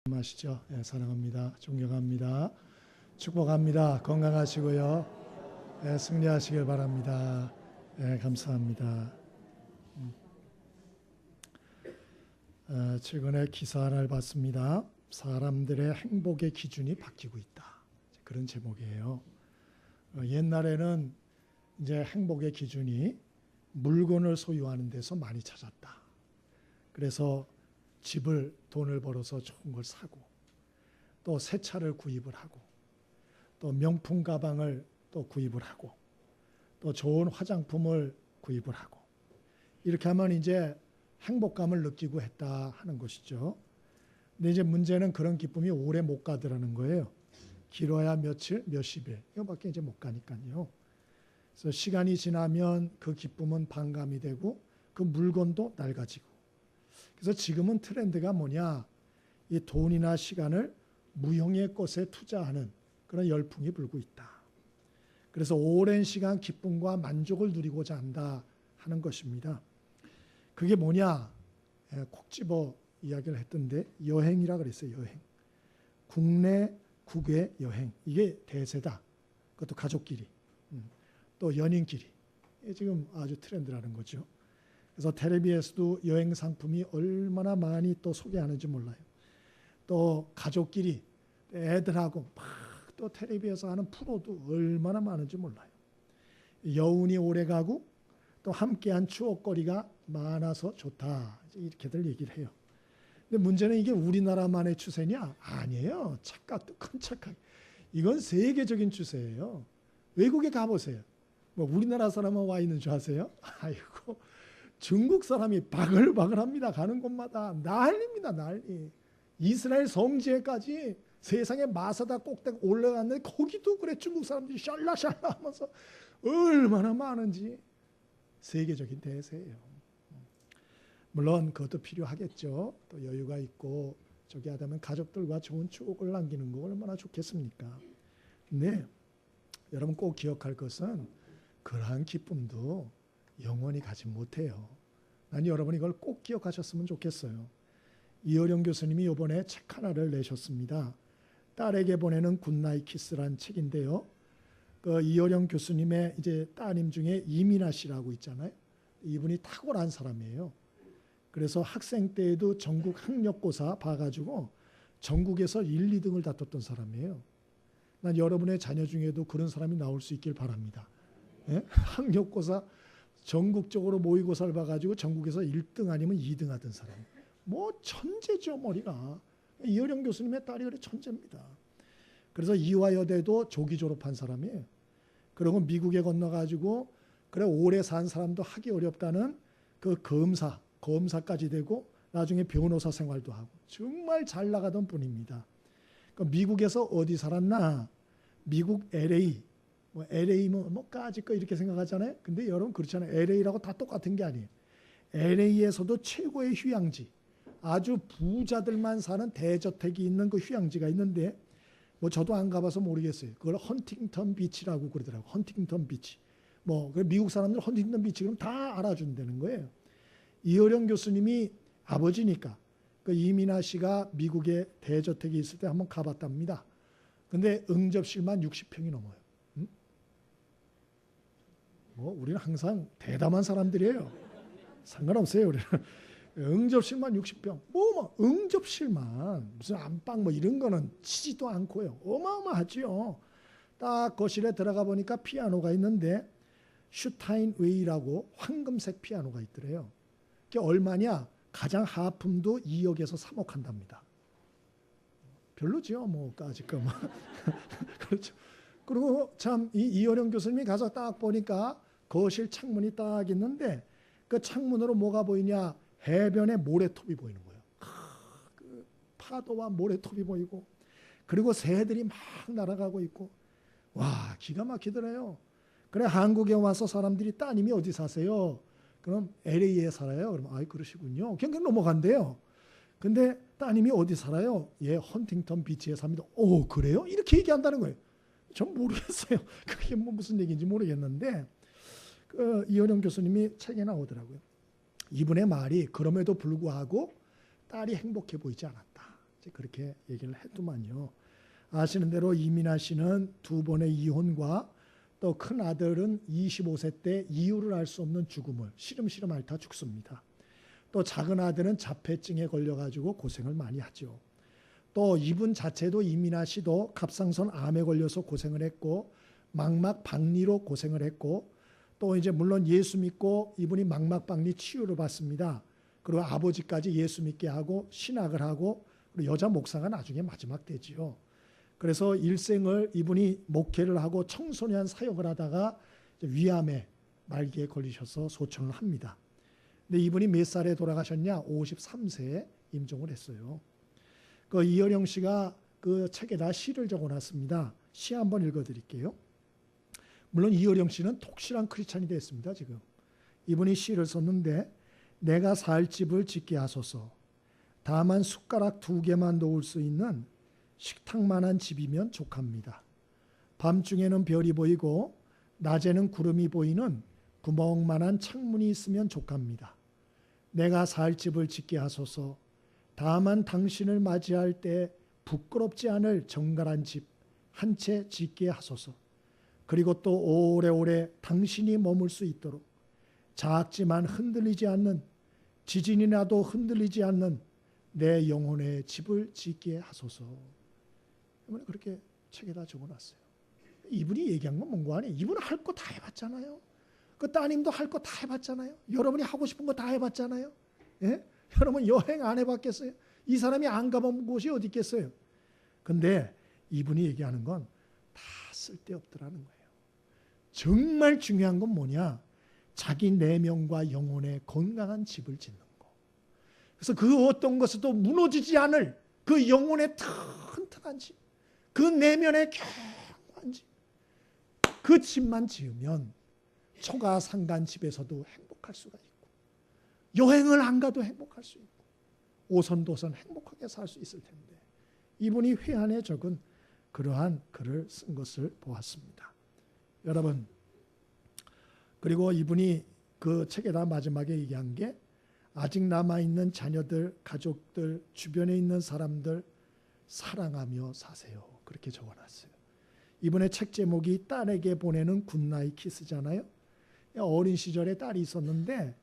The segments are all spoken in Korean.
마시죠. 예, 사랑합니다. 존경합니다. 축복합니다. 건강하시고요. 예, 승리하시길 바랍니다. 예, 감사합니다. 최근에 기사 하나를 봤습니다. 사람들의 행복의 기준이 바뀌고 있다. 그런 제목이에요. 옛날에는 이제 행복의 기준이 물건을 소유하는 데서 많이 찾았다. 그래서 돈을 벌어서 좋은 걸 사고, 또 새 차를 구입을 하고, 또 명품 가방을 또 구입을 하고, 또 좋은 화장품을 구입을 하고, 이렇게 하면 이제 행복감을 느끼고 했다 하는 것이죠. 근데 이제 문제는 그런 기쁨이 오래 못 가더라는 거예요. 길어야 며칠, 몇십일, 이거밖에 이제 못 가니까요. 그래서 시간이 지나면 그 기쁨은 반감이 되고, 그 물건도 낡아지고. 그래서 지금은 트렌드가 뭐냐? 이 돈이나 시간을 무형의 것에 투자하는 그런 열풍이 불고 있다. 그래서 오랜 시간 기쁨과 만족을 누리고자 한다 하는 것입니다. 그게 뭐냐? 콕 집어 이야기를 했던데 여행이라 그랬어요. 여행. 국내, 국외 여행. 이게 대세다. 그것도 가족끼리. 또 연인끼리. 이게 지금 아주 트렌드라는 거죠. 그래서 텔레비에서도 여행 상품이 얼마나 많이 또 소개하는지 몰라요. 또 가족끼리 애들하고 막 또 텔레비에서 하는 프로도 얼마나 많은지 몰라요. 여운이 오래가고 또 함께한 추억거리가 많아서 좋다. 이렇게들 얘기를 해요. 근데 문제는 이게 우리나라만의 추세냐? 아니에요. 착각, 큰 착각. 이건 세계적인 추세예요. 외국에 가보세요. 뭐 우리나라 사람만 와 있는 줄 아세요? 아이고. 중국 사람이 바글바글합니다. 가는 곳마다 난리입니다. 난리. 이스라엘 성지에까지 세상에 마사다 꼭대기 올라갔는데 거기도 그래 중국 사람들이 샬라샬라 하면서 얼마나 많은지 세계적인 대세예요. 물론 그것도 필요하겠죠. 또 여유가 있고 저기 하다면 가족들과 좋은 추억을 남기는 거 얼마나 좋겠습니까? 근데 여러분 꼭 기억할 것은 그러한 기쁨도 영원히 가지 못해요. 난 여러분이 이걸 꼭 기억하셨으면 좋겠어요. 이어령 교수님이 이번에 책 하나를 내셨습니다. 딸에게 보내는 굿나잇 키스란 책인데요. 그 이어령 교수님의 이제 따님 중에 이민아 씨라고 있잖아요. 이분이 탁월한 사람이에요. 그래서 학생 때에도 전국 학력고사 봐가지고 전국에서 1, 2등을 다퉜던 사람이에요. 난 여러분의 자녀 중에도 그런 사람이 나올 수 있길 바랍니다. 예? 학력고사 전국적으로 모의고사를 봐가지고 전국에서 1등 아니면 2등 하던 사람. 뭐 천재죠 머리가. 이어령 교수님의 딸이 그래 천재입니다. 그래서 이화여대도 조기 졸업한 사람이에요. 그리고 미국에 건너가지고 그래 오래 산 사람도 하기 어렵다는 그 검사까지 되고 나중에 변호사 생활도 하고 정말 잘 나가던 분입니다. 그러니까 미국에서 어디 살았나? 미국 LA. 뭐 LA 뭐까지 거 이렇게 생각하잖아요. 근데 여러분 그렇잖아요. LA라고 다 똑같은 게 아니에요. LA에서도 최고의 휴양지, 아주 부자들만 사는 대저택이 있는 그 휴양지가 있는데 뭐 저도 안 가봐서 모르겠어요. 그걸 헌팅턴 비치라고 그러더라고요. 헌팅턴 비치. 뭐 미국 사람들 헌팅턴 비치 그럼 다 알아준다는 거예요. 이어령 교수님이 아버지니까 그 이민아 씨가 미국에 대저택이 있을 때 한번 가봤답니다. 근데 응접실만 60평이 넘어요. 뭐 우리는 항상 대담한 사람들이에요. 상관없어요. 우리는 응접실만 60평. 뭐 응접실만 무슨 안방 뭐 이런 거는 치지도 않고요. 어마어마하지요. 딱 거실에 들어가 보니까 피아노가 있는데 슈타인웨이라고 황금색 피아노가 있더래요. 그게 얼마냐? 가장 하품도 2억에서 3억 한답니다. 별로지요. 뭐까짓 거 뭐. 그렇죠. 그리고 참 이어령 교수님이 가서 딱 보니까 거실 창문이 딱 있는데 그 창문으로 뭐가 보이냐? 해변에 모래톱이 보이는 거예요. 그 파도와 모래톱이 보이고 그리고 새들이 막 날아가고 있고 와 기가 막히더래요. 그래 한국에 와서 사람들이 따님이 어디 사세요? 그럼 LA에 살아요. 그럼 아이 그러시군요. 그냥 넘어간대요. 근데 따님이 어디 살아요? 예 헌팅턴 비치에 삽니다. 오 그래요? 이렇게 얘기한다는 거예요. 전 모르겠어요. 그게 뭐 무슨 얘기인지 모르겠는데 이어령 교수님이 책에 나오더라고요. 이분의 말이 그럼에도 불구하고 딸이 행복해 보이지 않았다. 그렇게 얘기를 했더만요. 아시는 대로 이민아 씨는 2번의 이혼과 또 큰 아들은 25세 때 이유를 알 수 없는 죽음을 시름시름 앓다 죽습니다. 또 작은 아들은 자폐증에 걸려가지고 고생을 많이 하죠. 또 이분 자체도 이민아 씨도 갑상선 암에 걸려서 고생을 했고 망막박리로 고생을 했고 또 이제 물론 예수 믿고 이분이 망막박리 치유를 받습니다. 그리고 아버지까지 예수 믿게 하고 신학을 하고 그리고 여자 목사가 나중에 마지막 되지요. 그래서 일생을 이분이 목회를 하고 청소년 사역을 하다가 위암에 말기에 걸리셔서 소천을 합니다. 근데 이분이 몇 살에 돌아가셨냐? 53세에 임종을 했어요. 그 이어령 씨가 그 책에다 시를 적어놨습니다. 시 한번 읽어드릴게요. 물론 이어령 씨는 독실한 크리스찬이 됐습니다. 지금 이분이 시를 썼는데 내가 살 집을 짓게 하소서. 다만 숟가락 2개만 놓을 수 있는 식탁만한 집이면 족합니다. 밤중에는 별이 보이고 낮에는 구름이 보이는 구멍만한 창문이 있으면 족합니다. 내가 살 집을 짓게 하소서. 다만 당신을 맞이할 때 부끄럽지 않을 정갈한 집 한 채 짓게 하소서. 그리고 또 오래오래 당신이 머물 수 있도록 작지만 흔들리지 않는 지진이 나도 흔들리지 않는 내 영혼의 집을 짓게 하소서. 그렇게 책에다 적어놨어요. 이분이 얘기한 건 뭔가 아니에요. 이분은 할 거 다 해봤잖아요. 그 따님도 할 거 다 해봤잖아요. 여러분이 하고 싶은 거 다 해봤잖아요. 예? 여러분 여행 안 해봤겠어요? 이 사람이 안 가본 곳이 어디 있겠어요? 근데 이분이 얘기하는 건 다 쓸데없더라는 거예요. 정말 중요한 건 뭐냐? 자기 내면과 영혼의 건강한 집을 짓는 거. 그래서 그 어떤 것에도 무너지지 않을 그 영혼의 튼튼한 집, 그 내면의 견고한 집, 그 집만 지으면 초가상간 집에서도 행복할 수가 있고 여행을 안 가도 행복할 수 있고 오선도선 행복하게 살 수 있을 텐데 이분이 회한에 적은 그러한 글을 쓴 것을 보았습니다. 여러분, 그리고 이분이 그 책에다 마지막에 얘기한 게 아직 남아있는 자녀들, 가족들, 주변에 있는 사람들 사랑하며 사세요. 그렇게 적어놨어요. 이번에 책 제목이 딸에게 보내는 굿나잇 키스잖아요. 어린 시절에 딸이 있었는데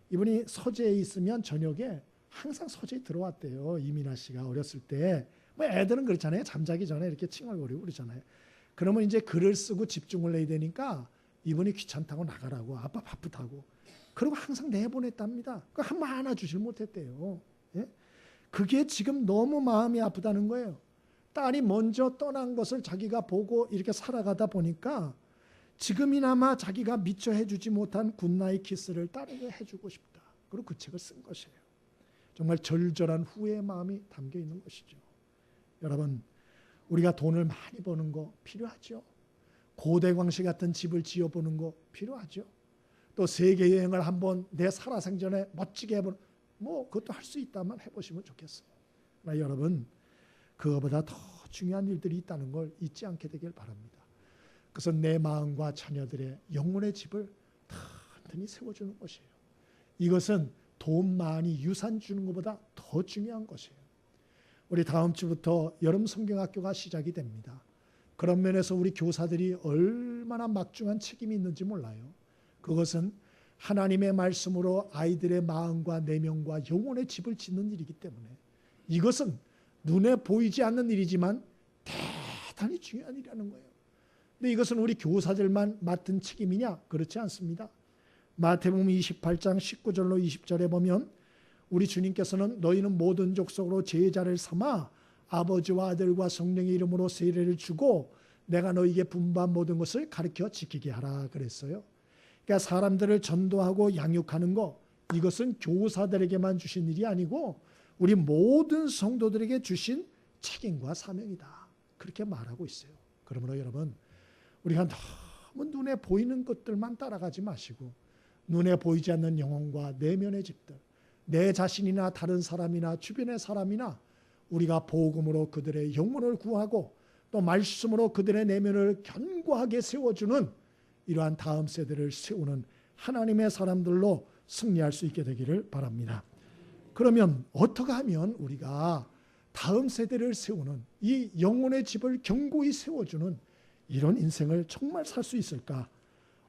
이분이 서재에 있으면 저녁에 항상 서재에 들어왔대요. 이민아 씨가 어렸을 때. 뭐 애들은 그렇잖아요. 잠자기 전에 이렇게 칭얼거리고 그러잖아요. 그러면 이제 글을 쓰고 집중을 해야 되니까 이분이 귀찮다고 나가라고 아빠 바쁘다고. 그리고 항상 내보냈답니다. 그 한 번 안아주질 못했대요. 예? 그게 지금 너무 마음이 아프다는 거예요. 딸이 먼저 떠난 것을 자기가 보고 이렇게 살아가다 보니까 지금이나마 자기가 미처 해주지 못한 굿나잇 키스를 딸에게 해주고 싶다. 그리고 그 책을 쓴 것이에요. 정말 절절한 후회의 마음이 담겨 있는 것이죠. 여러분, 우리가 돈을 많이 버는 거 필요하죠. 고대광시 같은 집을 지어보는 거 필요하죠. 또 세계 여행을 한번 내 살아생전에 멋지게 해보는 뭐 그것도 할 수 있다면 해보시면 좋겠어요. 그러나 여러분, 그거보다 더 중요한 일들이 있다는 걸 잊지 않게 되길 바랍니다. 그것은 내 마음과 자녀들의 영혼의 집을 튼튼히 세워주는 것이에요. 이것은 돈 많이 유산 주는 것보다 더 중요한 것이에요. 우리 다음 주부터 여름 성경학교가 시작이 됩니다. 그런 면에서 우리 교사들이 얼마나 막중한 책임이 있는지 몰라요. 그것은 하나님의 말씀으로 아이들의 마음과 내면과 영혼의 집을 짓는 일이기 때문에 이것은 눈에 보이지 않는 일이지만 대단히 중요한 일이라는 거예요. 근데 이것은 우리 교사들만 맡은 책임이냐? 그렇지 않습니다. 마태복음 28장 19절로 20절에 보면 우리 주님께서는 너희는 모든 족속으로 제자를 삼아 아버지와 아들과 성령의 이름으로 세례를 주고 내가 너희에게 분부한 모든 것을 가르쳐 지키게 하라 그랬어요. 그러니까 사람들을 전도하고 양육하는 거 이것은 교사들에게만 주신 일이 아니고 우리 모든 성도들에게 주신 책임과 사명이다. 그렇게 말하고 있어요. 그러므로 여러분, 우리가 너무 눈에 보이는 것들만 따라가지 마시고 눈에 보이지 않는 영혼과 내면의 집들, 내 자신이나 다른 사람이나 주변의 사람이나 우리가 복음으로 그들의 영혼을 구하고 또 말씀으로 그들의 내면을 견고하게 세워주는 이러한 다음 세대를 세우는 하나님의 사람들로 승리할 수 있게 되기를 바랍니다. 그러면 어떻게 하면 우리가 다음 세대를 세우는, 이 영혼의 집을 견고히 세워주는 이런 인생을 정말 살 수 있을까?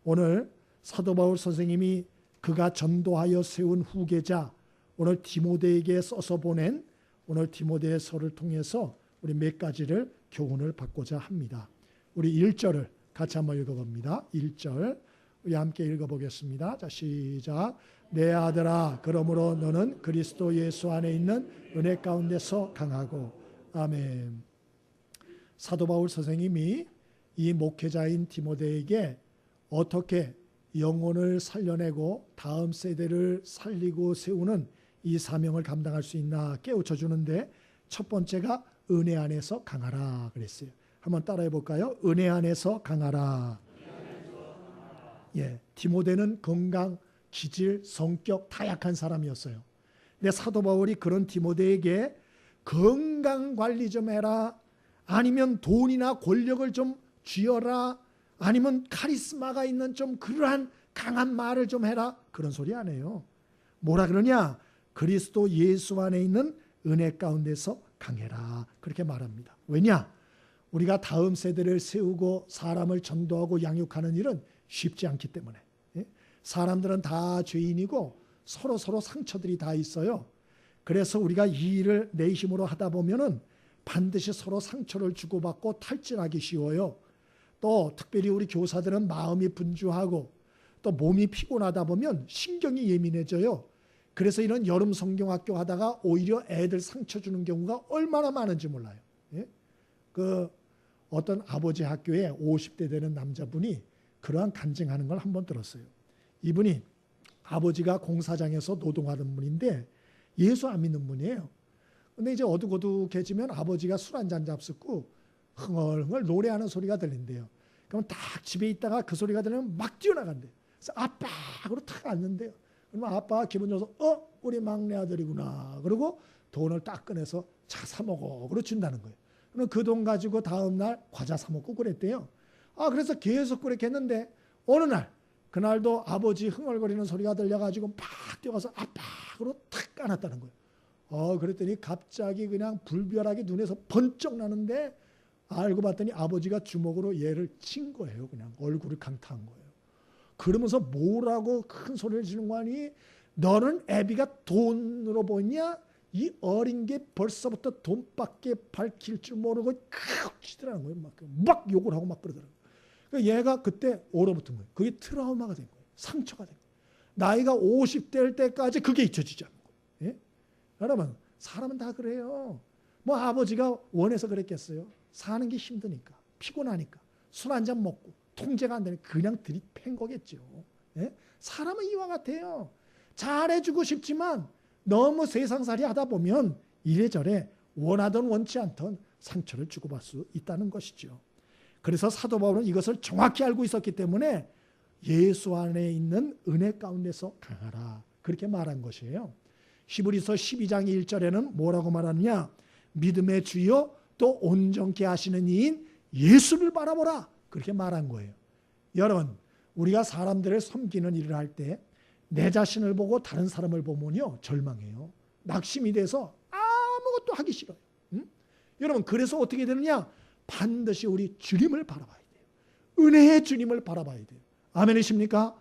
오늘 사도 바울 선생님이 그가 전도하여 세운 후계자, 오늘 디모데에게 써서 보낸 오늘 디모데서를 통해서 우리 몇 가지를 교훈을 받고자 합니다. 우리 1절을 같이 한번 읽어봅니다. 1절 우리 함께 읽어보겠습니다. 자, 시작. 내 아들아, 그러므로 너는 그리스도 예수 안에 있는 은혜 가운데서 강하고. 아멘. 사도 바울 선생님이 이 목회자인 디모데에게 어떻게 영혼을 살려내고 다음 세대를 살리고 세우는 이 사명을 감당할 수 있나 깨우쳐 주는데, 첫 번째가 은혜 안에서 강하라 그랬어요. 한번 따라해 볼까요? 은혜 안에서 강하라. 예, 디모데는 건강, 기질, 성격 다 약한 사람이었어요. 근데 사도 바울이 그런 디모데에게 건강 관리 좀 해라, 아니면 돈이나 권력을 좀 쥐어라, 아니면 카리스마가 있는 좀 그러한 강한 말을 좀 해라, 그런 소리 안 해요. 뭐라 그러냐? 그리스도 예수 안에 있는 은혜 가운데서 강해라, 그렇게 말합니다. 왜냐? 우리가 다음 세대를 세우고 사람을 전도하고 양육하는 일은 쉽지 않기 때문에. 사람들은 다 죄인이고 서로 상처들이 다 있어요. 그래서 우리가 이 일을 내 힘으로 하다 보면은 반드시 서로 상처를 주고받고 탈진하기 쉬워요. 또 특별히 우리 교사들은 마음이 분주하고 또 몸이 피곤하다 보면 신경이 예민해져요. 그래서 이런 여름 성경학교 하다가 오히려 애들 상처 주는 경우가 얼마나 많은지 몰라요. 그 어떤 아버지 학교에 50대 되는 남자분이 그러한 간증하는 걸 한번 들었어요. 이분이 아버지가 공사장에서 노동하는 분인데 예수 안 믿는 분이에요. 근데 이제 어둑어둑해지면 아버지가 술 한잔 잡숫고 흥얼흥얼 노래하는 소리가 들린대요. 그럼 딱 집에 있다가 그 소리가 들리면 막 뛰어나간대요. 그래서 아빠 하고 탁 앉는데요. 그러면 아빠가 기분 좋아서 우리 막내 아들이구나. 그리고 돈을 딱 꺼내서 차 사 먹어. 그러 준다는 거예요. 그럼 그 돈 가지고 다음날 과자 사 먹고 그랬대요. 그래서 계속 그렇게 했는데 어느 날 그날도 아버지 흥얼거리는 소리가 들려가지고 막 뛰어가서 아빠 하고 탁 까놨다는 거예요. 그랬더니 갑자기 그냥 불별하게 눈에서 번쩍 나는데 알고 봤더니 아버지가 주먹으로 얘를 친 거예요. 그냥 얼굴을 강타한 거예요. 그러면서 뭐라고 큰 소리를 지르는 거 아니? 너는 애비가 돈으로 보냐? 이 어린 게 벌써부터 돈밖에 밝힐 줄 모르고 크 치더라는 거예요. 막 욕을 하고 막 그러더라고요. 그러니까 얘가 그때 얼어붙은 거예요. 그게 트라우마가 된 거예요. 상처가 된 거예요. 나이가 50대일 때까지 그게 잊혀지지 않는 거예요. 예? 여러분, 사람은 다 그래요. 뭐 아버지가 원해서 그랬겠어요. 사는 게 힘드니까, 피곤하니까, 술 한잔 먹고 통제가 안 되니까 그냥 들이팬 거겠죠. 예? 사람은 이와 같아요. 잘해주고 싶지만 너무 세상살이 하다 보면 이래저래 원하던 원치 않던 상처를 주고받을 수 있다는 것이죠. 그래서 사도 바울은 이것을 정확히 알고 있었기 때문에 예수 안에 있는 은혜 가운데서 강하라, 그렇게 말한 것이에요. 히브리서 12장 1절에는 뭐라고 말하느냐? 믿음의 주여 또 온전케 하시는 이인 예수를 바라보라, 그렇게 말한 거예요. 여러분, 우리가 사람들을 섬기는 일을 할 때 내 자신을 보고 다른 사람을 보면요 절망해요. 낙심이 돼서 아무것도 하기 싫어요. 여러분, 그래서 어떻게 되느냐? 반드시 우리 주님을 바라봐야 돼요. 은혜의 주님을 바라봐야 돼요. 아멘이십니까?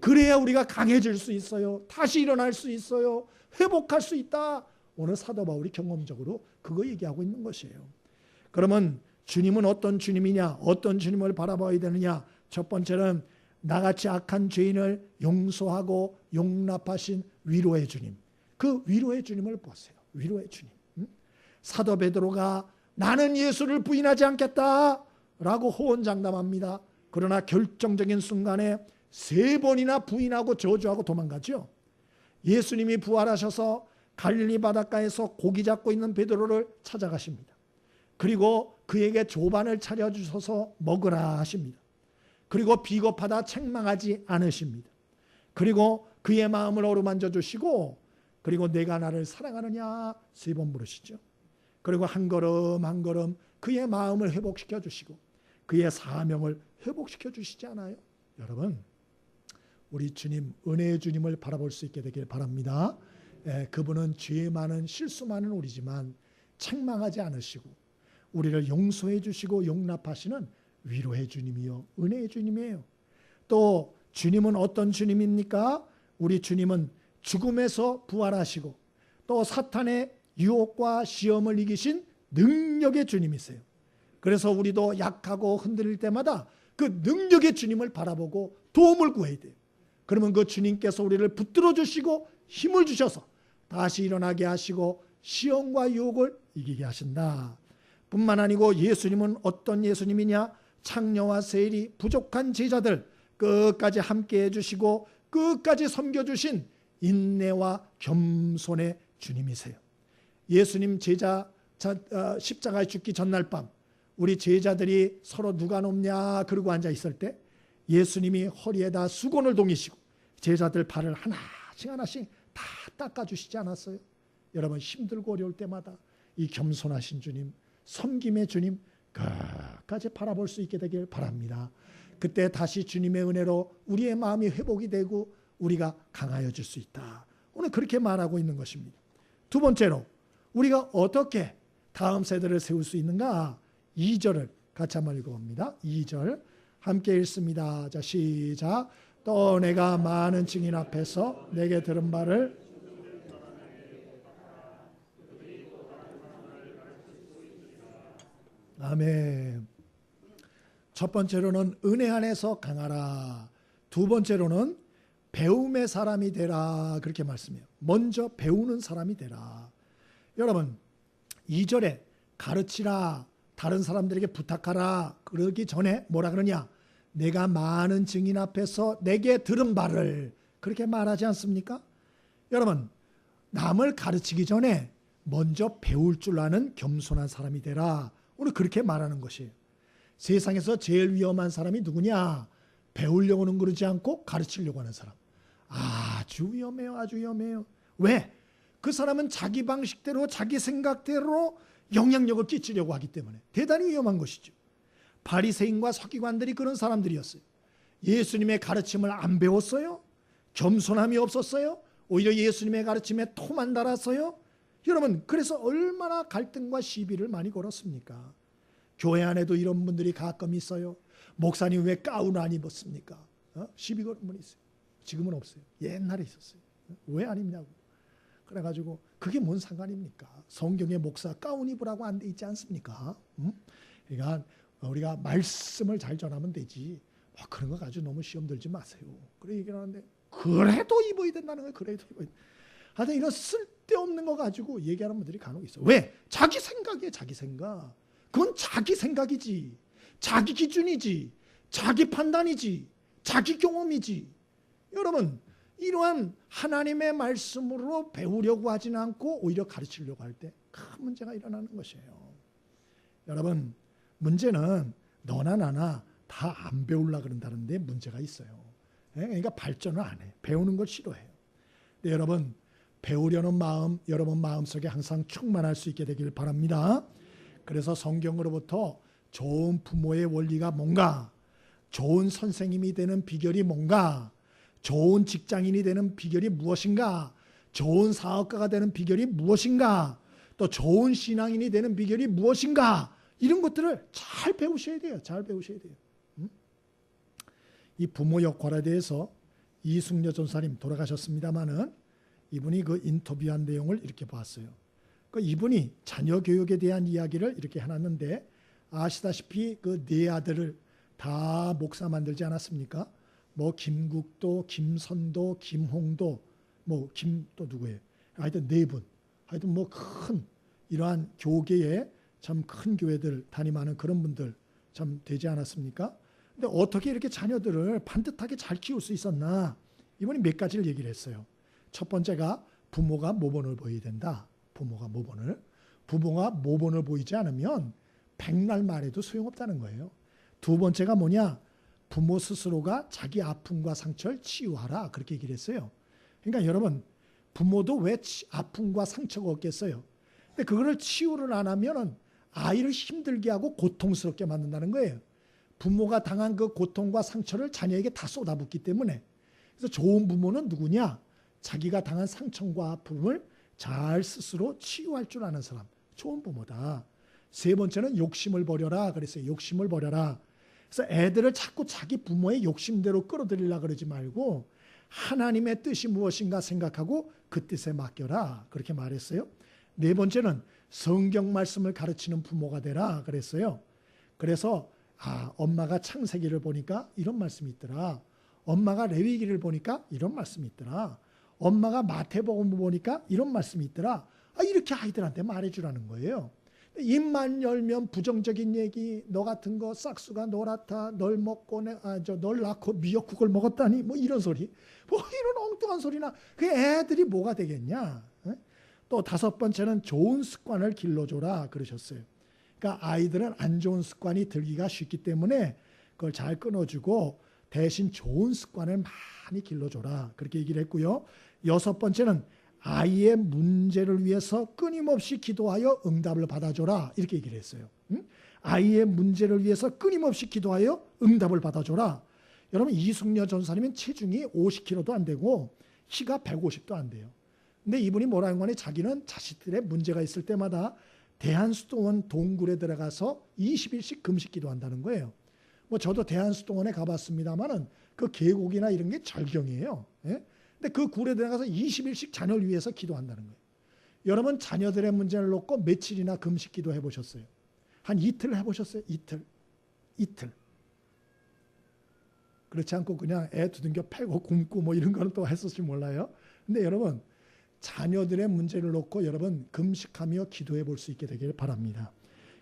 그래야 우리가 강해질 수 있어요. 다시 일어날 수 있어요. 회복할 수 있다. 오늘 사도 바울이 경험적으로 그거 얘기하고 있는 것이에요. 그러면 주님은 어떤 주님이냐? 어떤 주님을 바라봐야 되느냐? 첫 번째는 나같이 악한 죄인을 용서하고 용납하신 위로의 주님. 그 위로의 주님을 보세요. 위로의 주님. 사도 베드로가 나는 예수를 부인하지 않겠다 라고 호언장담합니다. 그러나 결정적인 순간에 3번이나 부인하고 저주하고 도망가죠. 예수님이 부활하셔서 갈릴리 바닷가에서 고기 잡고 있는 베드로를 찾아가십니다. 그리고 그에게 조반을 차려주셔서 먹으라 하십니다. 그리고 비겁하다 책망하지 않으십니다. 그리고 그의 마음을 어루만져 주시고, 그리고 내가 나를 사랑하느냐 3번 물으시죠. 그리고 한 걸음 한 걸음 그의 마음을 회복시켜 주시고 그의 사명을 회복시켜 주시지 않아요? 여러분, 우리 주님, 은혜의 주님을 바라볼 수 있게 되길 바랍니다. 그분은 죄 많은 실수 많은 우리지만 책망하지 않으시고 우리를 용서해 주시고 용납하시는 위로의 주님이요 은혜의 주님이에요. 또 주님은 어떤 주님입니까? 우리 주님은 죽음에서 부활하시고 또 사탄의 유혹과 시험을 이기신 능력의 주님이세요. 그래서 우리도 약하고 흔들릴 때마다 그 능력의 주님을 바라보고 도움을 구해야 돼요. 그러면 그 주님께서 우리를 붙들어 주시고 힘을 주셔서 다시 일어나게 하시고 시험과 유혹을 이기게 하신다. 뿐만 아니고 예수님은 어떤 예수님이냐? 창녀와 세일이 부족한 제자들 끝까지 함께 해주시고 끝까지 섬겨주신 인내와 겸손의 주님이세요. 예수님 십자가에 죽기 전날 밤 우리 제자들이 서로 누가 높냐 그러고 앉아 있을 때 예수님이 허리에다 수건을 동이시고 제자들 발을 하나씩 다 닦아주시지 않았어요? 여러분 힘들고 어려울 때마다 이 겸손하신 주님, 섬김의 주님 끝까지 바라볼 수 있게 되길 바랍니다. 그때 다시 주님의 은혜로 우리의 마음이 회복이 되고 우리가 강하여질 수 있다. 오늘 그렇게 말하고 있는 것입니다. 두 번째로 우리가 어떻게 다음 세대를 세울 수 있는가? 2절을 같이 한번 읽어봅니다. 2절 함께 읽습니다. 자, 시작. 또 내가 많은 증인 앞에서 내게 들은 바를 아멘. 첫 번째로는 은혜 안에서 강하라. 두 번째로는 배움의 사람이 되라. 그렇게 말씀해요. 먼저 배우는 사람이 되라. 여러분 2절에 가르치라, 다른 사람들에게 부탁하라 그러기 전에 뭐라 그러냐? 내가 많은 증인 앞에서 내게 들은 바를 그렇게 말하지 않습니까? 여러분 남을 가르치기 전에 먼저 배울 줄 아는 겸손한 사람이 되라. 오늘 그렇게 말하는 것이에요. 세상에서 제일 위험한 사람이 누구냐? 배우려고는 그러지 않고 가르치려고 하는 사람. 아주 위험해요. 아주 위험해요. 왜? 그 사람은 자기 방식대로 자기 생각대로 영향력을 끼치려고 하기 때문에 대단히 위험한 것이죠. 바리새인과 서기관들이 그런 사람들이었어요. 예수님의 가르침을 안 배웠어요. 겸손함이 없었어요. 오히려 예수님의 가르침에 토만 달았어요. 여러분 그래서 얼마나 갈등과 시비를 많이 걸었습니까? 교회 안에도 이런 분들이 가끔 있어요. 목사님 왜 가운 안 입었습니까? 시비 거는 분이 있어요. 지금은 없어요. 옛날에 있었어요. 왜 안 입냐고. 그래가지고 그게 뭔 상관입니까? 성경에 목사 가운 입으라고 안 돼 있지 않습니까? 그러니까 우리가 말씀을 잘 전하면 되지. 그런 거 가지고 너무 시험 들지 마세요. 그래 얘기를 하는데 그래도 입어야 된다는 거예요. 그래도 입어야 된다. 하여튼 이런 쓸데없는 거 가지고 얘기하는 분들이 간혹 있어요. 왜? 자기 생각이에요. 자기 생각. 그건 자기 생각이지. 자기 기준이지. 자기 판단이지. 자기 경험이지. 여러분 이러한 하나님의 말씀으로 배우려고 하지는 않고 오히려 가르치려고 할 때 큰 문제가 일어나는 것이에요. 여러분 문제는 너나 나나 다 안 배우려고 그런다는 데 문제가 있어요. 그러니까 발전을 안 해. 배우는 걸 싫어해요. 근데 여러분 배우려는 마음 여러분 마음속에 항상 충만할 수 있게 되길 바랍니다. 그래서 성경으로부터 좋은 부모의 원리가 뭔가, 좋은 선생님이 되는 비결이 뭔가, 좋은 직장인이 되는 비결이 무엇인가, 좋은 사업가가 되는 비결이 무엇인가, 또 좋은 신앙인이 되는 비결이 무엇인가, 이런 것들을 잘 배우셔야 돼요. 잘 배우셔야 돼요. 이 부모 역할에 대해서 이숙녀 전사님 돌아가셨습니다마는 이분이 그 인터뷰한 내용을 이렇게 봤어요. 그 이분이 자녀 교육에 대한 이야기를 이렇게 해놨는데 아시다시피 그 네 아들을 다 목사 만들지 않았습니까? 뭐 김국도, 김선도, 김홍도, 뭐 김 또 누구예요? 하여튼 네 분. 하여튼 뭐 큰 이러한 교계에 참 큰 교회들 담임하는 그런 분들 참 되지 않았습니까? 근데 어떻게 이렇게 자녀들을 반듯하게 잘 키울 수 있었나? 이분이 몇 가지를 얘기를 했어요. 첫 번째가 부모가 모범을 보여야 된다. 부모가 모범을 보이지 않으면 백날 말해도 소용없다는 거예요. 두 번째가 뭐냐? 부모 스스로가 자기 아픔과 상처를 치유하라. 그렇게 얘기를 했어요. 그러니까 여러분 부모도 왜 아픔과 상처가 없겠어요? 근데 그거를 치유를 안 하면 아이를 힘들게 하고 고통스럽게 만든다는 거예요. 부모가 당한 그 고통과 상처를 자녀에게 다 쏟아붓기 때문에. 그래서 좋은 부모는 누구냐? 자기가 당한 상처와 아픔을 잘 스스로 치유할 줄 아는 사람. 좋은 부모다. 세 번째는 욕심을 버려라 그랬어요. 욕심을 버려라. 그래서 애들을 자꾸 자기 부모의 욕심대로 끌어들이려고 그러지 말고 하나님의 뜻이 무엇인가 생각하고 그 뜻에 맡겨라. 그렇게 말했어요. 네 번째는 성경 말씀을 가르치는 부모가 되라 그랬어요. 그래서 엄마가 창세기를 보니까 이런 말씀이 있더라. 엄마가 레위기를 보니까 이런 말씀이 있더라. 엄마가 마태복음을 보니까 이런 말씀이 있더라. 이렇게 아이들한테 말해주라는 거예요. 입만 열면 부정적인 얘기, 너 같은 거 싹수가 노랗다, 널 낳고 미역국을 먹었다니, 뭐 이런 소리, 뭐 이런 엉뚱한 소리나 그 애들이 뭐가 되겠냐. 또 다섯 번째는 좋은 습관을 길러줘라 그러셨어요. 그러니까 아이들은 안 좋은 습관이 들기가 쉽기 때문에 그걸 잘 끊어주고 대신 좋은 습관을 많이 길러줘라 그렇게 얘기를 했고요. 여섯 번째는 아이의 문제를 위해서 끊임없이 기도하여 응답을 받아줘라 이렇게 얘기를 했어요. 아이의 문제를 위해서 끊임없이 기도하여 응답을 받아줘라. 여러분 이숙녀 전사님은 체중이 50kg도 안 되고 키가 150도 안 돼요. 근데 이분이 뭐라는 거니 자기는 자식들의 문제가 있을 때마다 대한수동원 동굴에 들어가서 20일씩 금식 기도한다는 거예요. 뭐 저도 대한수동원에 가봤습니다만은 그 계곡이나 이런 게 절경이에요. 예? 근데 그 굴에 들어가서 20일씩 자녀를 위해서 기도한다는 거예요. 여러분 자녀들의 문제를 놓고 며칠이나 금식 기도 해보셨어요? 한 이틀 해보셨어요? 이틀. 그렇지 않고 그냥 애 두둥겨 패고 굶고 뭐 이런 거는 또 했을지 몰라요. 근데 여러분 자녀들의 문제를 놓고 여러분 금식하며 기도해 볼 수 있게 되길 바랍니다.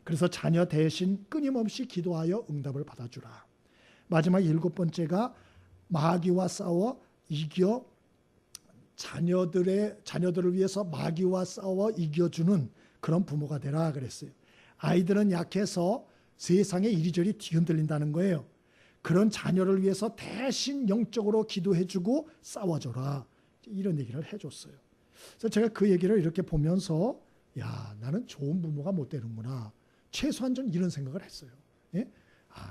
그래서 자녀 대신 끊임없이 기도하여 응답을 받아주라. 마지막 일곱 번째가 마귀와 싸워 이겨 자녀들을 위해서 마귀와 싸워 이겨주는 그런 부모가 되라 그랬어요. 아이들은 약해서 세상에 이리저리 뒤흔들린다는 거예요. 그런 자녀를 위해서 대신 영적으로 기도해주고 싸워줘라. 이런 얘기를 해줬어요. 그래서 제가 그 얘기를 이렇게 보면서 나는 좋은 부모가 못 되는구나. 최소한 전 이런 생각을 했어요. 예?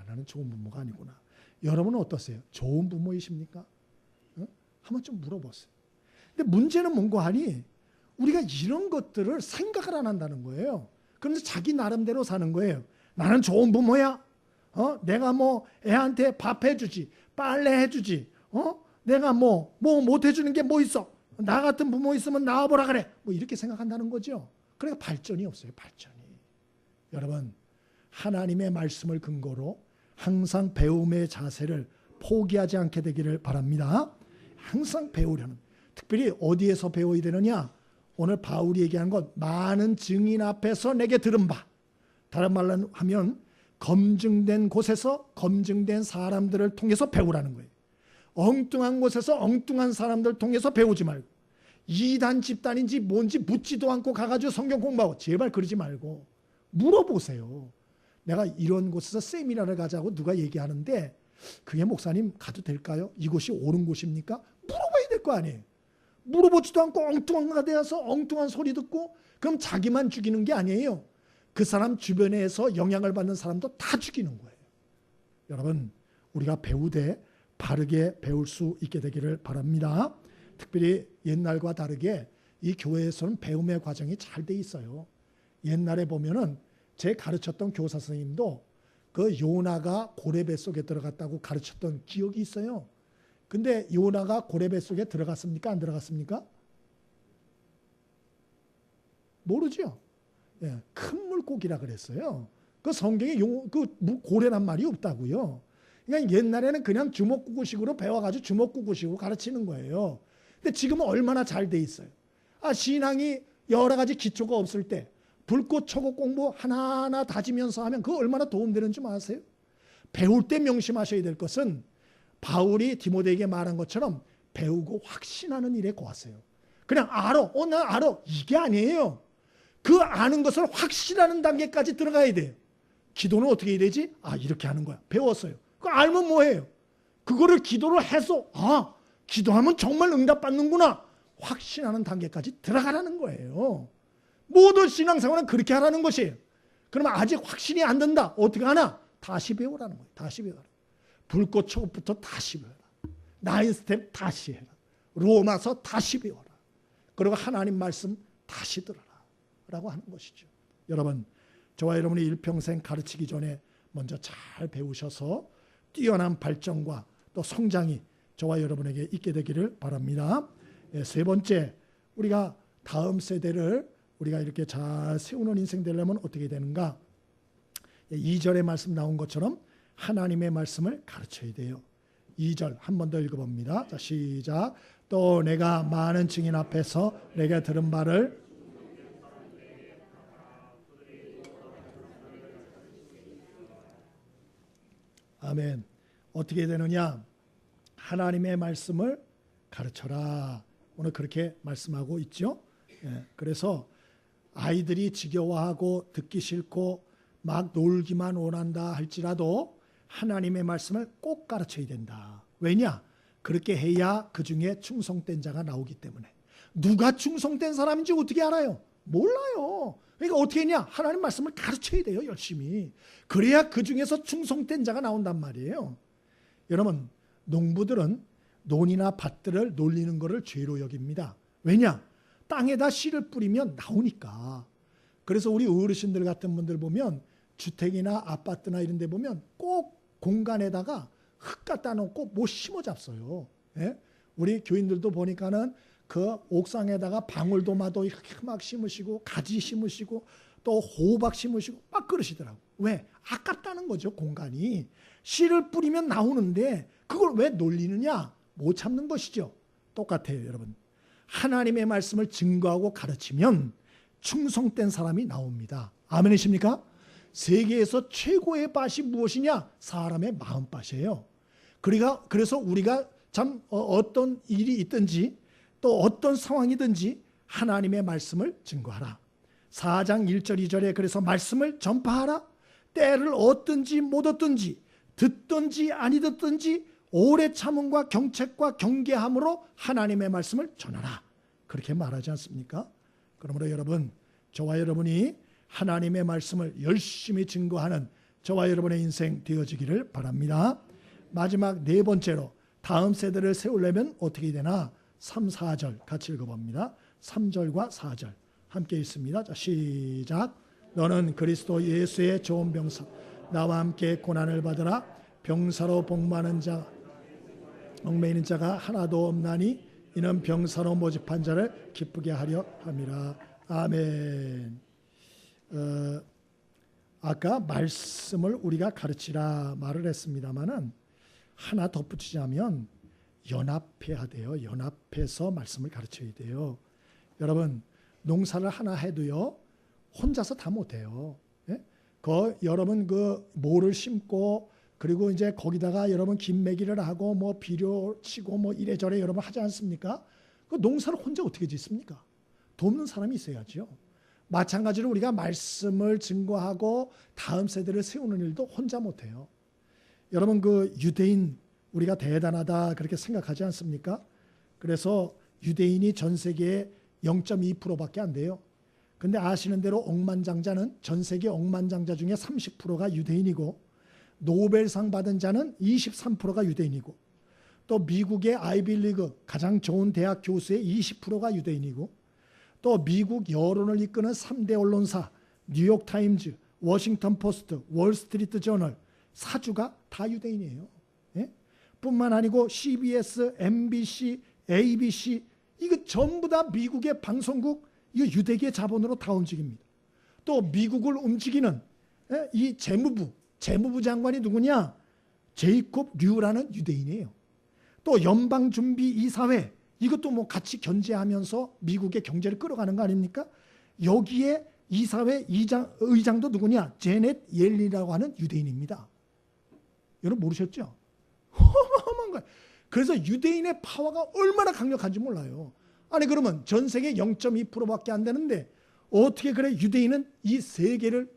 나는 좋은 부모가 아니구나. 여러분은 어떠세요? 좋은 부모이십니까? 한번 좀 물어보세요. 근데 문제는 뭔가 하니 우리가 이런 것들을 생각을 안 한다는 거예요. 그러면서 자기 나름대로 사는 거예요. 나는 좋은 부모야. 내가 뭐 애한테 밥 해주지, 빨래 해주지. 내가 뭐 못 해주는 게 뭐 있어? 나 같은 부모 있으면 나와보라 그래. 뭐 이렇게 생각한다는 거죠. 그러니까 발전이 없어요. 발전이. 여러분 하나님의 말씀을 근거로 항상 배움의 자세를 포기하지 않게 되기를 바랍니다. 항상 배우려는. 특별히 어디에서 배워야 되느냐? 오늘 바울이 얘기하는 것 많은 증인 앞에서 내게 들은 바. 다른 말로 하면 검증된 곳에서 검증된 사람들을 통해서 배우라는 거예요. 엉뚱한 곳에서 엉뚱한 사람들 통해서 배우지 말고 이단 집단인지 뭔지 묻지도 않고 가가지고 성경 공부하고 제발 그러지 말고 물어보세요. 내가 이런 곳에서 세미나를 가자고 누가 얘기하는데 그게 목사님 가도 될까요? 이곳이 옳은 곳입니까? 물어봐야 될 거 아니에요. 물어보지도 않고 엉뚱한 거 되어서 엉뚱한 소리 듣고 그럼 자기만 죽이는 게 아니에요. 그 사람 주변에서 영향을 받는 사람도 다 죽이는 거예요. 여러분 우리가 배우되 바르게 배울 수 있게 되기를 바랍니다. 특별히 옛날과 다르게 이 교회에서는 배움의 과정이 잘 돼 있어요. 옛날에 보면은 제 가르쳤던 교사 선생님도 그 요나가 고래 뱃속에 들어갔다고 가르쳤던 기억이 있어요. 근데 요나가 고래 뱃속에 들어갔습니까? 안 들어갔습니까? 모르죠. 예, 큰 물고기라 그랬어요. 그 성경에 고래란 말이 없다고요. 그러니까 옛날에는 그냥 주먹구구식으로 배워가지고 주먹구구식으로 가르치는 거예요. 근데 지금은 얼마나 잘 돼 있어요. 신앙이 여러 가지 기초가 없을 때 불꽃 초고 공부 하나하나 다지면서 하면 그거 얼마나 도움되는 줄 아세요? 배울 때 명심하셔야 될 것은 바울이 디모데에게 말한 것처럼 배우고 확신하는 일에 고하세요. 그냥 알아. 나 알아. 이게 아니에요. 그 아는 것을 확신하는 단계까지 들어가야 돼요. 기도는 어떻게 해야 되지? 이렇게 하는 거야. 배웠어요. 그거 알면 뭐해요? 그거를 기도를 해서 기도하면 정말 응답받는구나. 확신하는 단계까지 들어가라는 거예요. 모든 신앙생활은 그렇게 하라는 것이에요. 그러면 아직 확신이 안 된다. 어떻게 하나? 다시 배우라는 거예요. 다시 배워라. 불꽃 초급부터 다시 배워라. 9스텝 다시 해라. 로마서 다시 배워라. 그리고 하나님 말씀 다시 들어라. 라고 하는 것이죠. 여러분, 저와 여러분이 일평생 가르치기 전에 먼저 잘 배우셔서 뛰어난 발전과 또 성장이 저와 여러분에게 있게 되기를 바랍니다. 세 번째, 우리가 다음 세대를 우리가 이렇게 잘 세우는 인생 되려면 어떻게 되는가? 2절에 말씀 나온 것처럼 하나님의 말씀을 가르쳐야 돼요. 2절 한 번 더 읽어봅니다. 자, 시작. 또 내가 많은 증인 앞에서 내가 들은 바를 아멘. 어떻게 되느냐? 하나님의 말씀을 가르쳐라. 오늘 그렇게 말씀하고 있죠. 그래서 아이들이 지겨워하고 듣기 싫고 막 놀기만 원한다 할지라도 하나님의 말씀을 꼭 가르쳐야 된다. 왜냐? 그렇게 해야 그 중에 충성된 자가 나오기 때문에. 누가 충성된 사람인지 어떻게 알아요? 몰라요. 그러니까 어떻게 했냐? 하나님 말씀을 가르쳐야 돼요. 열심히. 그래야 그 중에서 충성된 자가 나온단 말이에요. 여러분, 농부들은 논이나 밭들을 놀리는 것을 죄로 여깁니다. 왜냐? 땅에다 씨를 뿌리면 나오니까. 그래서 우리 어르신들 같은 분들 보면 주택이나 아파트나 이런 데 보면 꼭 공간에다가 흙 갖다 놓고 뭐 심어 잡어요. 예? 우리 교인들도 보니까는 그 옥상에다가 방울도마도 이렇게 막 심으시고 가지 심으시고 또 호박 심으시고 막 그러시더라고. 왜? 아깝다는 거죠. 공간이. 씨를 뿌리면 나오는데 그걸 왜 놀리느냐? 못 참는 것이죠. 똑같아요, 여러분. 하나님의 말씀을 증거하고 가르치면 충성된 사람이 나옵니다. 아멘이십니까? 세계에서 최고의 밭이 무엇이냐? 사람의 마음밭이에요. 그래서 우리가 참 어떤 일이 있든지 또 어떤 상황이든지 하나님의 말씀을 증거하라. 4장 1절 2절에 그래서 말씀을 전파하라. 때를 얻든지 못 얻든지 듣든지 아니 듣든지 오래 참음과 경책과 경계함으로 하나님의 말씀을 전하라. 그렇게 말하지 않습니까? 그러므로 여러분, 저와 여러분이 하나님의 말씀을 열심히 증거하는 저와 여러분의 인생 되어지기를 바랍니다. 마지막 네 번째로 다음 세대를 세우려면 어떻게 되나? 3, 4절 같이 읽어봅니다. 3절과 4절 함께 읽습니다. 자, 시작. 너는 그리스도 예수의 좋은 병사 나와 함께 고난을 받으라. 병사로 복많은 자 얽매이는 자가 하나도 없나니 이는 병사로 모집한 자를 기쁘게 하려 함이라. 아멘. 아까 말씀을 우리가 가르치라 말을 했습니다마는 하나 덧붙이자면 연합해야 돼요. 연합해서 말씀을 가르쳐야 돼요. 여러분, 농사를 하나 해도요 혼자서 다 못해요. 예? 여러분 그 모를 심고 그리고 이제 거기다가 여러분 김매기를 하고 뭐 비료 치고 뭐 이래저래 여러분 하지 않습니까? 그 농사를 혼자 어떻게 짓습니까? 돕는 사람이 있어야죠. 마찬가지로 우리가 말씀을 증거하고 다음 세대를 세우는 일도 혼자 못해요. 여러분 그 유대인 우리가 대단하다 그렇게 생각하지 않습니까? 그래서 유대인이 전 세계의 0.2%밖에 안 돼요. 근데 아시는 대로 억만장자는 전 세계 억만장자 중에 30%가 유대인이고 노벨상 받은 자는 23%가 유대인이고 또 미국의 아이비리그 가장 좋은 대학 교수의 20%가 유대인이고 또 미국 여론을 이끄는 3대 언론사 뉴욕타임즈, 워싱턴 포스트, 월스트리트 저널 사주가 다 유대인이에요. 예? 뿐만 아니고 CBS, MBC, ABC 이거 전부 다 미국의 방송국 이거 유대계 자본으로 다 움직입니다. 또 미국을 움직이는 이 재무부 장관이 누구냐? 제이콥 류라는 유대인이에요. 또 연방준비이사회 이것도 뭐 같이 견제하면서 미국의 경제를 끌어가는 거 아닙니까? 여기에 이사회 의장도 누구냐? 제넷 옐린이라고 하는 유대인입니다. 여러분 모르셨죠? 그래서 유대인의 파워가 얼마나 강력한지 몰라요. 아니 그러면 전 세계 0.2%밖에 안 되는데 어떻게 그래 유대인은 이 세계를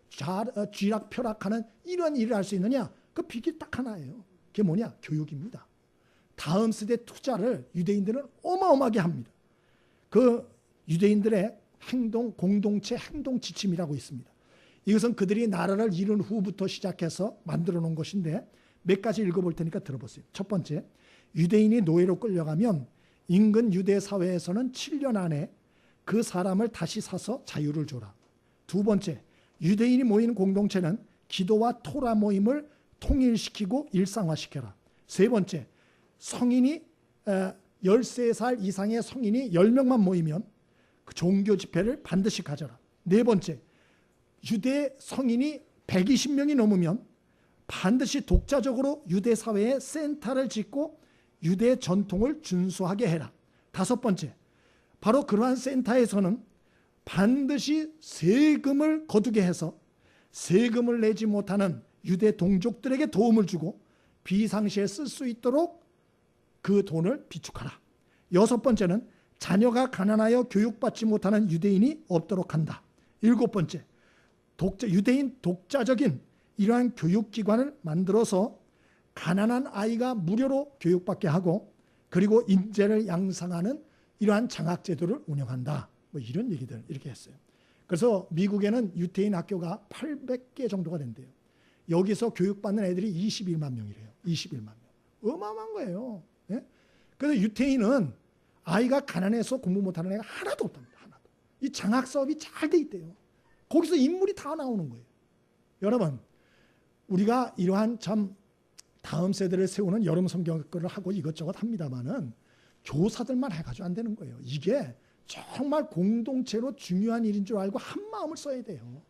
쥐락펴락하는 이런 일을 할 수 있느냐? 그 비결 딱 하나예요. 그게 뭐냐? 교육입니다. 다음 세대 투자를 유대인들은 어마어마하게 합니다. 그 유대인들의 행동 공동체 행동 지침이라고 있습니다. 이것은 그들이 나라를 이룬 후부터 시작해서 만들어 놓은 것인데 몇 가지 읽어볼 테니까 들어보세요. 첫 번째, 유대인이 노예로 끌려가면 인근 유대 사회에서는 7년 안에 그 사람을 다시 사서 자유를 줘라. 두 번째, 유대인이 모이는 공동체는 기도와 토라 모임을 통일시키고 일상화시켜라. 세 번째, 성인이 13살 이상의 성인이 10명만 모이면 그 종교 집회를 반드시 가져라. 네 번째, 유대 성인이 120명이 넘으면 반드시 독자적으로 유대 사회에 센터를 짓고 유대 전통을 준수하게 해라. 다섯 번째, 바로 그러한 센터에서는 반드시 세금을 거두게 해서 세금을 내지 못하는 유대 동족들에게 도움을 주고 비상시에 쓸 수 있도록 그 돈을 비축하라. 여섯 번째는 자녀가 가난하여 교육받지 못하는 유대인이 없도록 한다. 일곱 번째, 유대인 독자적인 이러한 교육기관을 만들어서 가난한 아이가 무료로 교육받게 하고 그리고 인재를 양성하는 이러한 장학제도를 운영한다. 뭐 이런 얘기들 이렇게 했어요. 그래서 미국에는 유대인 학교가 800개 정도가 된대요. 여기서 교육받는 애들이 21만 명이래요. 21만 명. 어마어마한 거예요. 예? 그래서 유대인은 아이가 가난해서 공부 못하는 애가 하나도 없답니다. 하나도. 이 장학 사업이 잘 돼 있대요. 거기서 인물이 다 나오는 거예요. 여러분, 우리가 이러한 참 다음 세대를 세우는 여름 성경학교를 하고 이것저것 합니다만은 교사들만 해가지고 안 되는 거예요. 이게 정말 공동체로 중요한 일인 줄 알고 한 마음을 써야 돼요.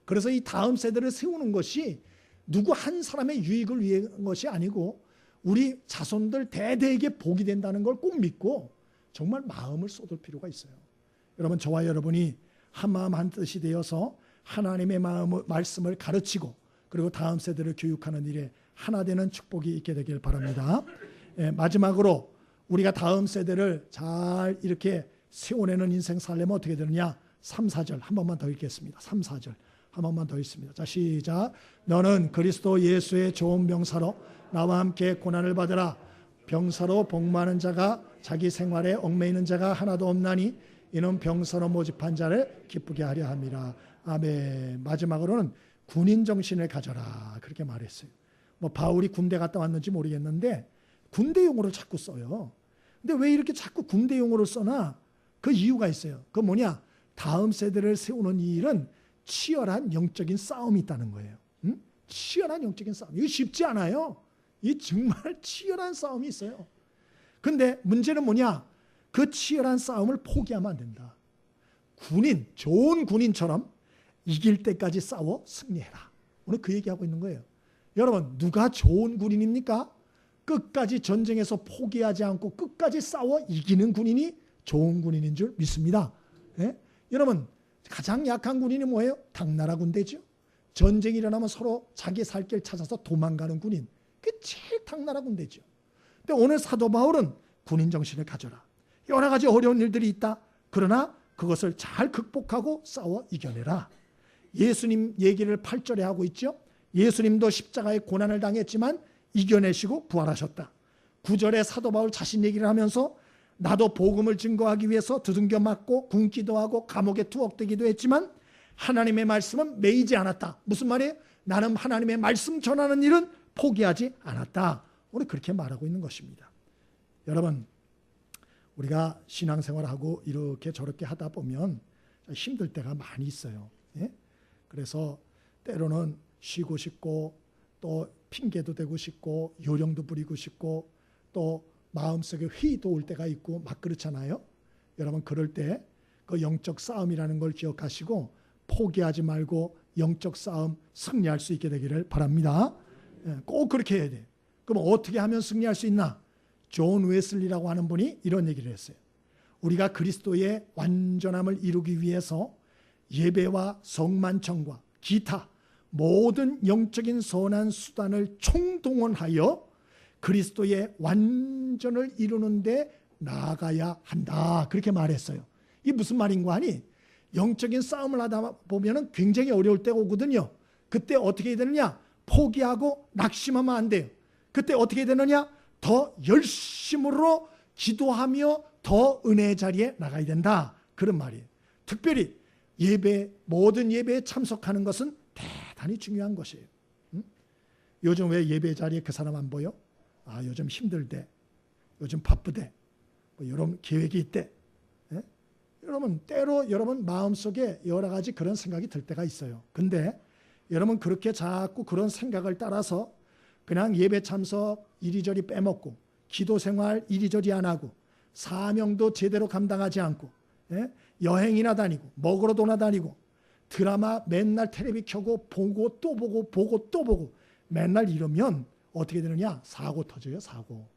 그래서 이 다음 세대를 세우는 것이 누구 한 사람의 유익을 위한 것이 아니고 우리 자손들 대대에게 복이 된다는 걸 꼭 믿고 정말 마음을 쏟을 필요가 있어요. 여러분, 저와 여러분이 한 마음 한 뜻이 되어서 하나님의 말씀을 가르치고 그리고 다음 세대를 교육하는 일에 하나 되는 축복이 있게 되길 바랍니다. 마지막으로 우리가 다음 세대를 잘 이렇게 세워내는 인생 살려면 어떻게 되느냐? 3, 4절 한 번만 더 읽겠습니다. 3, 4절 한 번만 더 읽습니다. 자, 시작. 너는 그리스도 예수의 좋은 병사로 나와 함께 고난을 받으라. 병사로 복무하는 자가 자기 생활에 얽매이는 자가 하나도 없나니 이는 병사로 모집한 자를 기쁘게 하려 함이라. 아멘. 마지막으로는 군인 정신을 가져라. 그렇게 말했어요. 뭐 바울이 군대 갔다 왔는지 모르겠는데 군대 용어를 자꾸 써요. 근데 왜 이렇게 자꾸 군대 용어를 써나? 그 이유가 있어요. 그 뭐냐? 다음 세대를 세우는 이 일은 치열한 영적인 싸움이 있다는 거예요. 응? 치열한 영적인 싸움. 이거 쉽지 않아요. 이 정말 치열한 싸움이 있어요. 근데 문제는 뭐냐? 그 치열한 싸움을 포기하면 안 된다. 군인, 좋은 군인처럼 이길 때까지 싸워 승리해라. 오늘 그 얘기하고 있는 거예요. 여러분, 누가 좋은 군인입니까? 끝까지 전쟁에서 포기하지 않고 끝까지 싸워 이기는 군인이 좋은 군인인 줄 믿습니다. 예? 여러분, 가장 약한 군인이 뭐예요? 당나라 군대죠. 전쟁이 일어나면 서로 자기 살 길 찾아서 도망가는 군인. 그게 제일 당나라 군대죠. 근데 오늘 사도 바울은 군인 정신을 가져라. 여러 가지 어려운 일들이 있다. 그러나 그것을 잘 극복하고 싸워 이겨내라. 예수님 얘기를 8절에 하고 있죠. 예수님도 십자가의 고난을 당했지만 이겨내시고 부활하셨다. 9절에 사도 바울 자신 얘기를 하면서 나도 복음을 증거하기 위해서 두들겨 맞고 굶기도 하고 감옥에 투옥되기도 했지만 하나님의 말씀은 매이지 않았다. 무슨 말이에요? 나는 하나님의 말씀 전하는 일은 포기하지 않았다. 오늘 그렇게 말하고 있는 것입니다. 여러분, 우리가 신앙생활하고 이렇게 저렇게 하다 보면 힘들 때가 많이 있어요. 예? 그래서 때로는 쉬고 싶고 또 핑계도 대고 싶고 요령도 부리고 싶고 또 마음속에 회의도 올 때가 있고 막 그렇잖아요. 여러분, 그럴 때 그 영적 싸움이라는 걸 기억하시고 포기하지 말고 영적 싸움 승리할 수 있게 되기를 바랍니다. 꼭 그렇게 해야 돼. 그럼 어떻게 하면 승리할 수 있나? 존 웨슬리라고 하는 분이 이런 얘기를 했어요. 우리가 그리스도의 완전함을 이루기 위해서 예배와 성만청과 기타 모든 영적인 선한 수단을 총동원하여 그리스도의 완전을 이루는 데 나아가야 한다. 그렇게 말했어요. 이게 무슨 말인가 하니 영적인 싸움을 하다 보면 굉장히 어려울 때가 오거든요. 그때 어떻게 해야 되느냐? 포기하고 낙심하면 안 돼요. 그때 어떻게 해야 되느냐? 더 열심으로 기도하며 더 은혜의 자리에 나가야 된다. 그런 말이에요. 특별히 예배, 모든 예배에 참석하는 것은 대단히 중요한 것이에요. 요즘 왜 예배 자리에 그 사람 안 보여? 아, 요즘 힘들대. 요즘 바쁘대. 뭐 이런 계획이 있대. 예? 여러분 때로 여러분 마음속에 여러 가지 그런 생각이 들 때가 있어요. 근데 여러분 그렇게 자꾸 그런 생각을 따라서 그냥 예배 참석 이리저리 빼먹고 기도 생활 이리저리 안 하고 사명도 제대로 감당하지 않고 여행이나 다니고 먹으러 돌아다니고 드라마 맨날 텔레비 켜고 보고 또 보고 보고 또 보고 맨날 이러면 어떻게 되느냐? 사고 터져요. 사고.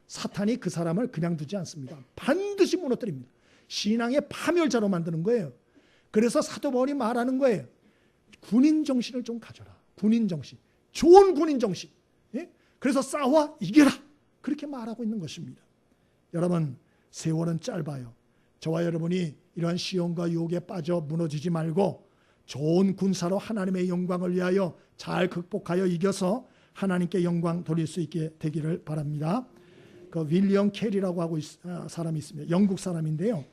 사탄이 그 사람을 그냥 두지 않습니다. 반드시 무너뜨립니다. 신앙의 파멸자로 만드는 거예요. 그래서 사도 바울이 말하는 거예요. 군인 정신을 좀 가져라. 군인 정신. 좋은 군인 정신. 그래서 싸워 이겨라. 그렇게 말하고 있는 것입니다. 여러분 세월은 짧아요. 저와 여러분이 이러한 시험과 유혹에 빠져 무너지지 말고 좋은 군사로 하나님의 영광을 위하여 잘 극복하여 이겨서 하나님께 영광 돌릴 수 있게 되기를 바랍니다. 그 윌리엄 캐리라고 하고 사람이 있습니다. 영국 사람인데요.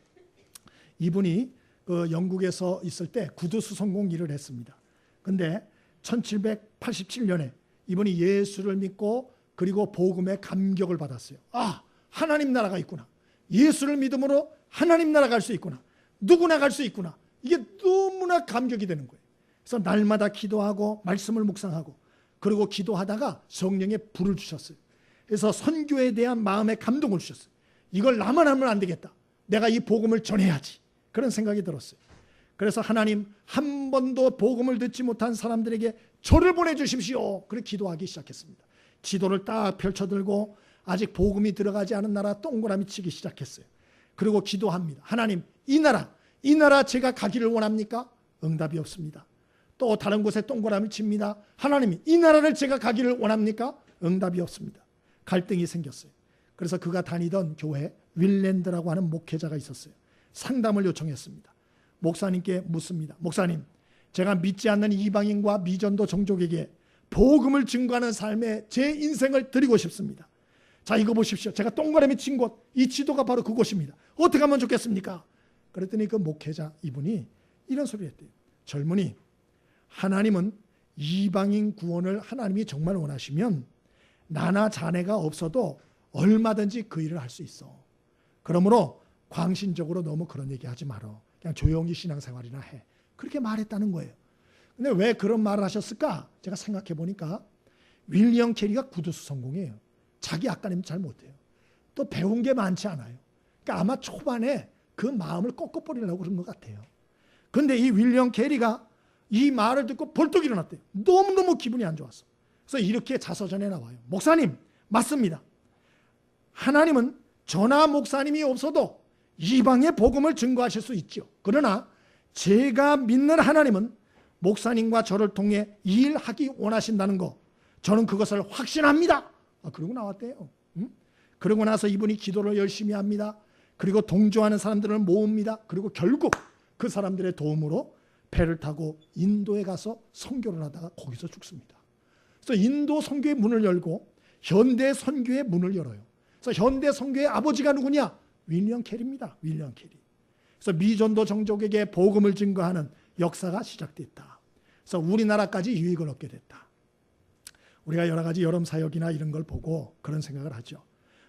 이분이 그 영국에서 있을 때 구두 수송공 일을 했습니다. 근데 1787년에 이분이 예수를 믿고 그리고 복음의 감격을 받았어요. 아, 하나님 나라가 있구나. 예수를 믿음으로 하나님 나라 갈 수 있구나. 누구나 갈 수 있구나. 이게 너무나 감격이 되는 거예요. 그래서 날마다 기도하고 말씀을 묵상하고 그리고 기도하다가 성령의 불을 주셨어요. 그래서 선교에 대한 마음의 감동을 주셨어요. 이걸 나만 하면 안 되겠다. 내가 이 복음을 전해야지. 그런 생각이 들었어요. 그래서 하나님 한 번도 복음을 듣지 못한 사람들에게 저를 보내주십시오. 그렇게 기도하기 시작했습니다. 지도를 딱 펼쳐들고 아직 복음이 들어가지 않은 나라 동그라미 치기 시작했어요. 그리고 기도합니다. 하나님 이 나라 제가 가기를 원합니까? 응답이 없습니다. 또 다른 곳에 동그라미 칩니다. 하나님 이 나라를 제가 가기를 원합니까? 응답이 없습니다. 갈등이 생겼어요. 그래서 그가 다니던 교회 윌랜드라고 하는 목회자가 있었어요. 상담을 요청했습니다. 목사님께 묻습니다. 목사님, 제가 믿지 않는 이방인과 미전도 종족에게 복음을 증거하는 삶에 제 인생을 드리고 싶습니다. 자, 이거 보십시오. 제가 동그라미 친 곳, 이 지도가 바로 그곳입니다. 어떻게 하면 좋겠습니까? 그랬더니 그 목회자 이분이 이런 소리를 했대요. 젊은이, 하나님은 이방인 구원을 하나님이 정말 원하시면 나나 자네가 없어도 얼마든지 그 일을 할 수 있어. 그러므로 광신적으로 너무 그런 얘기하지 말어. 그냥 조용히 신앙생활이나 해. 그렇게 말했다는 거예요. 근데 왜 그런 말을 하셨을까? 제가 생각해 보니까 윌리엄 캐리가 구두수 성공이에요. 자기 아까님 잘 못해요. 또 배운 게 많지 않아요. 그러니까 아마 초반에 그 마음을 꺾어버리려고 그런 것 같아요. 근데 이 윌리엄 캐리가 이 말을 듣고 벌떡 일어났대요. 너무너무 기분이 안 좋았어. 그래서 이렇게 자서전에 나와요. 목사님, 맞습니다. 하나님은 저나 목사님이 없어도 이방의 복음을 증거하실 수 있죠. 그러나 제가 믿는 하나님은 목사님과 저를 통해 일하기 원하신다는 거, 저는 그것을 확신합니다. 그러고 나왔대요. 그러고 나서 이분이 기도를 열심히 합니다. 그리고 동조하는 사람들을 모읍니다. 그리고 결국 그 사람들의 도움으로 배를 타고 인도에 가서 선교를 하다가 거기서 죽습니다. 그래서 인도 선교의 문을 열고 현대 선교의 문을 열어요. 그래서 현대 선교의 아버지가 누구냐? 윌리엄 캐리입니다. 윌리엄 캐리. 그래서 미전도 정족에게 복음을 증거하는 역사가 시작됐다. 그래서 우리나라까지 유익을 얻게 됐다. 우리가 여러 가지 여름 사역이나 이런 걸 보고 그런 생각을 하죠.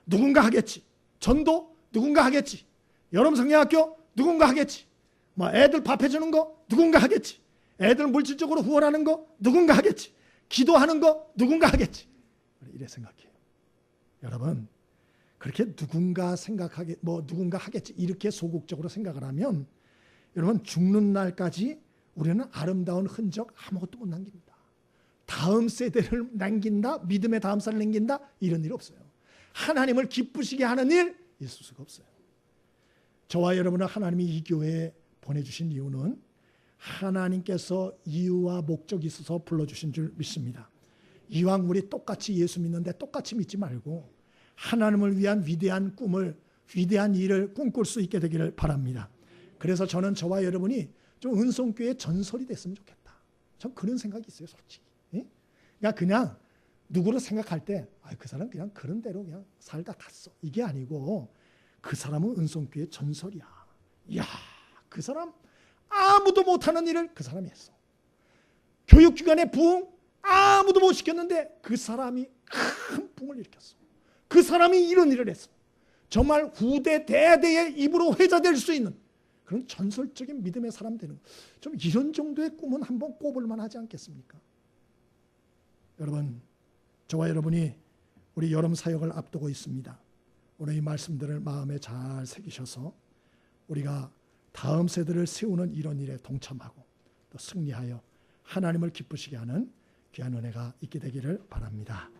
누군가 하겠지. 전도 누군가 하겠지. 여름 성경학교 누군가 하겠지. 뭐 애들 밥 해주는 거 누군가 하겠지. 애들 물질적으로 후원하는 거 누군가 하겠지. 기도하는 거 누군가 하겠지. 이래 생각해요. 여러분, 그렇게 누군가 생각하게 누군가 하겠지 이렇게 소극적으로 생각을 하면 여러분 죽는 날까지 우리는 아름다운 흔적 아무것도 못 남깁니다. 다음 세대를 남긴다, 믿음의 다음 세대를 남긴다 이런 일 없어요. 하나님을 기쁘시게 하는 일 있을 수가 없어요. 저와 여러분을 하나님이 이 교회에 보내주신 이유는 하나님께서 이유와 목적이 있어서 불러주신 줄 믿습니다. 이왕 우리 똑같이 예수 믿는데 똑같이 믿지 말고 하나님을 위한 위대한 꿈을, 위대한 일을 꿈꿀 수 있게 되기를 바랍니다. 그래서 저는 저와 여러분이 좀 은송교회 전설이 됐으면 좋겠다. 전 그런 생각이 있어요, 솔직히. 그냥 누구를 생각할 때 그 사람 그냥 그런 대로 그냥 살다 갔어. 이게 아니고 그 사람은 은송교회 전설이야. 이야, 그 사람 아무도 못하는 일을 그 사람이 했어. 교육기관의 부흥 아무도 못 시켰는데 그 사람이 큰 부흥을 일으켰어. 그 사람이 이런 일을 했어. 정말 후대 대대의 입으로 회자될 수 있는 그런 전설적인 믿음의 사람 되는 것. 좀 이런 정도의 꿈은 한번 꿔볼 만하지 않겠습니까? 여러분, 저와 여러분이 우리 여름 사역을 앞두고 있습니다. 오늘 이 말씀들을 마음에 잘 새기셔서 우리가 다음 세대를 세우는 이런 일에 동참하고 또 승리하여 하나님을 기쁘시게 하는 귀한 은혜가 있게 되기를 바랍니다.